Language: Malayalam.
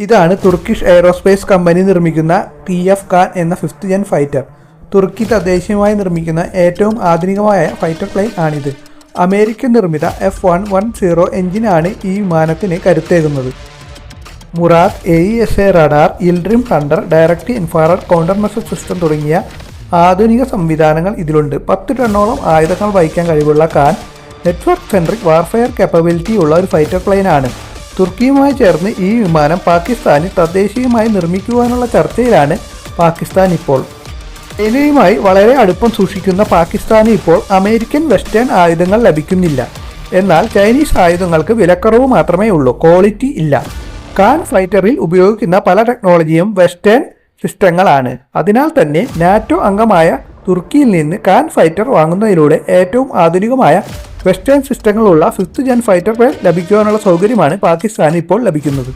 ഇതാണ് തുർക്കിഷ് എയ്റോസ്പേസ് കമ്പനി നിർമ്മിക്കുന്ന TF ഖാൻ എന്ന 5th ജെൻ ഫൈറ്റർ. തുർക്കി തദ്ദേശീയമായി നിർമ്മിക്കുന്ന ഏറ്റവും ആധുനികമായ ഫൈറ്റർ പ്ലെയിൻ ആണിത്. അമേരിക്കൻ നിർമ്മിത F110 എഞ്ചിനാണ് ഈ വിമാനത്തിന് കരുത്തേകുന്നത്. Murad, AESA radar, Yildirim thunder, direct infrared counter message system തുടങ്ങിയ ആധുനിക സംവിധാനങ്ങൾ ഇതിലുണ്ട്. 10 ടണ്ണോളം ആയുധങ്ങൾ വഹിക്കാൻ കഴിവുള്ള ഖാൻ നെറ്റ്വർക്ക് സെൻട്രിക് വാർഫെയർ കേപ്പബിലിറ്റി ഉള്ള ഒരു ഫൈറ്റർ പ്ലെയിൻ ആണ്. തുർക്കിയുമായി ചേർന്ന് ഈ വിമാനം പാകിസ്ഥാനിൽ തദ്ദേശീയമായി നിർമ്മിക്കുവാനുള്ള ചർച്ചയിലാണ് പാകിസ്ഥാൻ ഇപ്പോൾ. ചൈനയുമായി വളരെ അടുപ്പം സൂക്ഷിക്കുന്ന പാകിസ്ഥാന് ഇപ്പോൾ അമേരിക്കൻ വെസ്റ്റേൺ ആയുധങ്ങൾ ലഭിക്കുന്നില്ല. എന്നാൽ ചൈനീസ് ആയുധങ്ങൾക്ക് വിലക്കുറവ് മാത്രമേ ഉള്ളൂ, ക്വാളിറ്റി ഇല്ല. ഖാൻ ഫൈറ്ററിൽ ഉപയോഗിക്കുന്ന പല ടെക്നോളജിയും വെസ്റ്റേൺ സിസ്റ്റങ്ങളാണ്. അതിനാൽ തന്നെ നാറ്റോ അംഗമായ തുർക്കിയിൽ നിന്ന് ഖാൻ ഫൈറ്റർ വാങ്ങുന്നതിലൂടെ ഏറ്റവും ആധുനികമായ വെസ്റ്റേൺ സിസ്റ്റങ്ങളുള്ള 5th ജെൻ ഫൈറ്റർ പ്ലെയിൻ ലഭിക്കുവാനുള്ള സൗകര്യമാണ് പാകിസ്ഥാന് ഇപ്പോൾ ലഭിക്കുന്നത്.